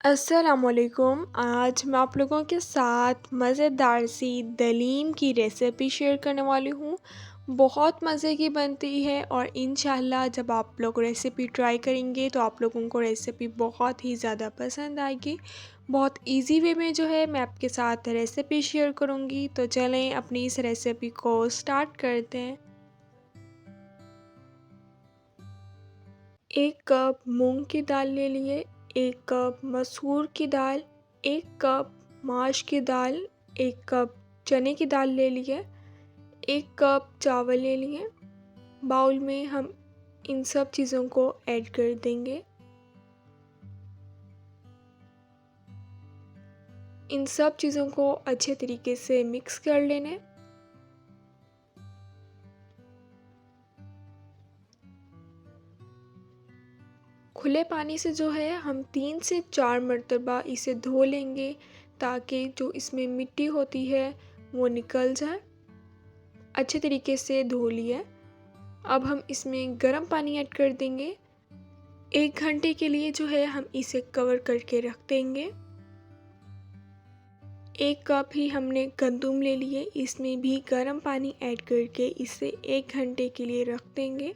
अस्सलामुअलैकुम। आज मैं आप लोगों के साथ मज़ेदार सी दलीम की रेसिपी शेयर करने वाली हूँ। बहुत मज़े की बनती है और इंशाल्लाह जब आप लोग रेसिपी ट्राई करेंगे तो आप लोगों को रेसिपी बहुत ही ज़्यादा पसंद आएगी। बहुत इजी वे में जो है मैं आपके साथ रेसिपी शेयर करूँगी, तो चलें अपनी इस रेसिपी को स्टार्ट करते हैं। 1 कप मूंग की दाल ले लिए, 1 कप मसूर की दाल, 1 कप माश की दाल, 1 कप चने की दाल ले लिए, 1 कप चावल ले लिए। बाउल में हम इन सब चीज़ों को ऐड कर देंगे। इन सब चीज़ों को अच्छे तरीके से मिक्स कर लेना है। खुले पानी से जो है हम 3 से 4 मरतबा इसे धो लेंगे, ताकि जो इसमें मिट्टी होती है वो निकल जाए। अच्छे तरीके से धो लिया। अब हम इसमें गर्म पानी ऐड कर देंगे। 1 घंटे के लिए जो है हम इसे कवर करके रख देंगे। 1 कप ही हमने गंदुम ले लिए, इसमें भी गर्म पानी ऐड करके इसे 1 घंटे के लिए रख देंगे।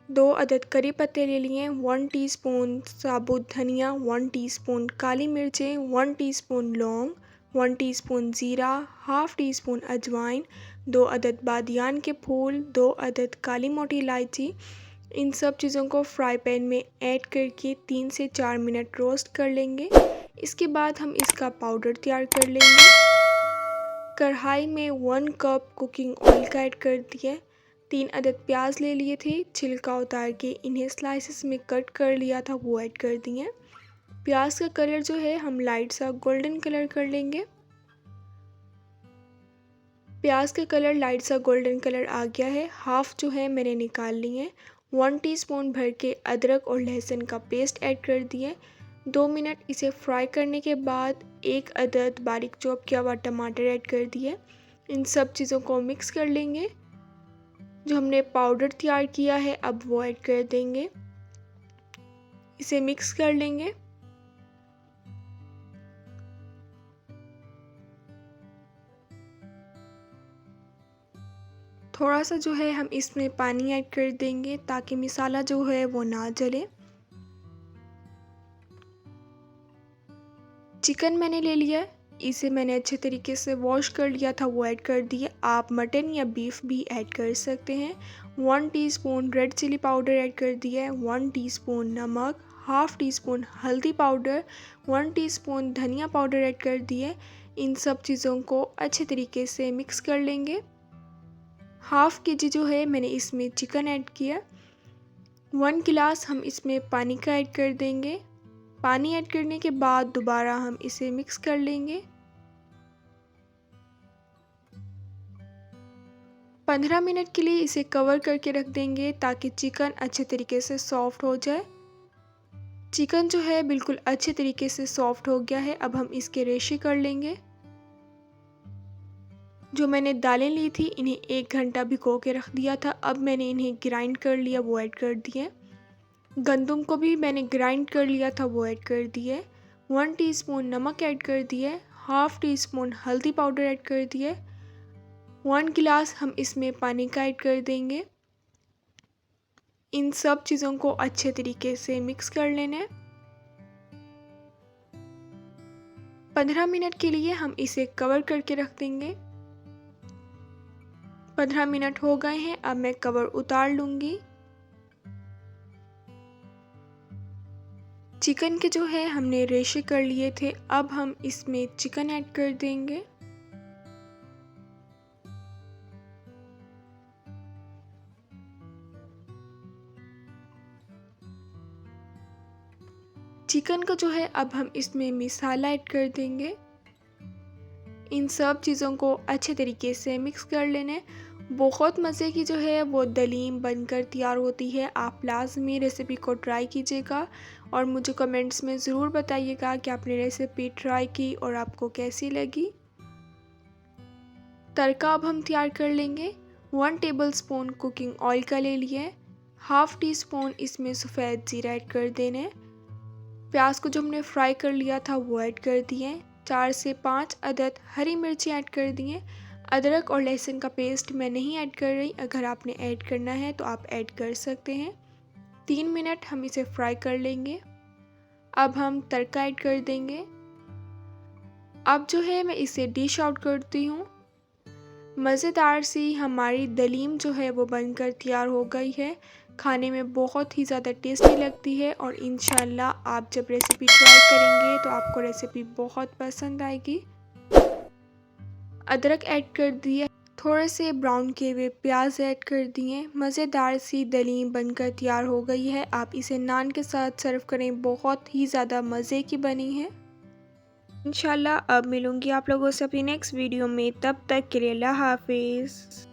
2 अदद करी पत्ते ले लिए, 1 टीस्पून साबुत धनिया, 1 टीस्पून काली मिर्चें, 1 टीस्पून लौंग, 1 टीस्पून ज़ीरा, हाफ़ टी स्पून अजवाइन, 2 अदद बादियान के फूल, 2 अदद काली मोटी इलायची। इन सब चीज़ों को फ्राई पैन में ऐड करके 3 से 4 मिनट रोस्ट कर लेंगे। इसके बाद हम इसका पाउडर तैयार कर लेंगे। कढ़ाई में 1 कप कुकिंग ऑयल का ऐड कर दिया। 3 अदद प्याज ले लिए थे, छिलका उतार के इन्हें स्लाइसेस में कट कर लिया था, वो ऐड कर दिए। प्याज का कलर जो है हम लाइट सा गोल्डन कलर कर लेंगे। प्याज का कलर लाइट सा गोल्डन कलर आ गया है, हाफ जो है मैंने निकाल ली है। 1 टीस्पून भर के अदरक और लहसुन का पेस्ट ऐड कर दिए। 2 मिनट इसे फ्राई करने के बाद 1 अदद बारीक चॉप किया हुआ टमाटर ऐड कर दिए। इन सब चीज़ों को मिक्स कर लेंगे। जो हमने पाउडर तैयार किया है अब वो ऐड कर देंगे। इसे मिक्स कर लेंगे। थोड़ा सा जो है हम इसमें पानी ऐड कर देंगे, ताकि मसाला जो है वो ना जले। चिकन मैंने ले लिया है, इसे मैंने अच्छे तरीके से वॉश कर लिया था, वो ऐड कर दिया। आप मटन या बीफ भी ऐड कर सकते हैं। 1 teaspoon red chilli powder add कर दिया है, 1 टीस्पून नमक, हाफ़ टी स्पून हल्दी पाउडर, 1 टीस्पून धनिया पाउडर ऐड कर दिए। इन सब चीज़ों को अच्छे तरीके से मिक्स कर लेंगे। हाफ़ केजी जो है मैंने इसमें चिकन ऐड किया। 1 गिलास हम इसमें पानी का ऐड कर देंगे। पानी ऐड करने के बाद दोबारा हम इसे मिक्स कर लेंगे। 15 मिनट के लिए इसे कवर करके रख देंगे, ताकि चिकन अच्छे तरीके से सॉफ्ट हो जाए। चिकन जो है बिल्कुल अच्छे तरीके से सॉफ्ट हो गया है। अब हम इसके रेशे कर लेंगे। जो मैंने दालें ली थी इन्हें 1 घंटा भिगो के रख दिया था, अब मैंने इन्हें ग्राइंड कर लिया, वो ऐड कर दिए। गंदुम को भी मैंने ग्राइंड कर लिया था, वो ऐड कर दिए। 1 टीस्पून नमक ऐड कर दिए, हाफ़ टी स्पून हल्दी पाउडर ऐड कर दिए। 1 गिलास हम इसमें पानी का ऐड कर देंगे। इन सब चीज़ों को अच्छे तरीके से मिक्स कर लेना है। 15 मिनट के लिए हम इसे कवर करके रख देंगे। 15 मिनट हो गए हैं, अब मैं कवर उतार लूँगी। चिकन के जो है हमने रेशे कर लिए थे, अब हम इसमें चिकन ऐड कर देंगे। चिकन का जो है अब हम इसमें मसाला ऐड कर देंगे। इन सब चीज़ों को अच्छे तरीके से मिक्स कर लेने। बहुत मज़े की जो है वो दलीम बनकर तैयार होती है। आप लाजमी रेसिपी को ट्राई कीजिएगा और मुझे कमेंट्स में ज़रूर बताइएगा कि आपने रेसिपी ट्राई की और आपको कैसी लगी। तड़का अब हम तैयार कर लेंगे। 1 टेबलस्पून कुकिंग ऑयल का ले लिए, हाफ़ टी स्पून इसमें सफ़ेद ज़ीरा ऐड कर देने, प्याज को जो हमने फ्राई कर लिया था वो ऐड कर दिए। 4 से 5 अदद हरी मिर्ची ऐड कर दिए। अदरक और लहसुन का पेस्ट मैं नहीं ऐड कर रही, अगर आपने ऐड करना है तो आप ऐड कर सकते हैं। 3 मिनट हम इसे फ्राई कर लेंगे। अब हम तड़का ऐड कर देंगे। अब जो है मैं इसे डिश आउट करती हूँ। मज़ेदार सी हमारी दलीम जो है वो बनकर तैयार हो गई है। खाने में बहुत ही ज़्यादा टेस्टी लगती है और इंशाल्लाह आप जब रेसिपी ट्राई करेंगे तो आपको रेसिपी बहुत पसंद आएगी। अदरक ऐड कर दिया, थोड़े से ब्राउन किए हुए प्याज ऐड कर दिए। मज़ेदार सी दलीम बनकर तैयार हो गई है। आप इसे नान के साथ सर्व करें, बहुत ही ज़्यादा मज़े की बनी है। इंशाल्लाह अब मिलूँगी आप लोगों से अपनी नेक्स्ट वीडियो में, तब तक के लिए अल्लाह हाफिज़।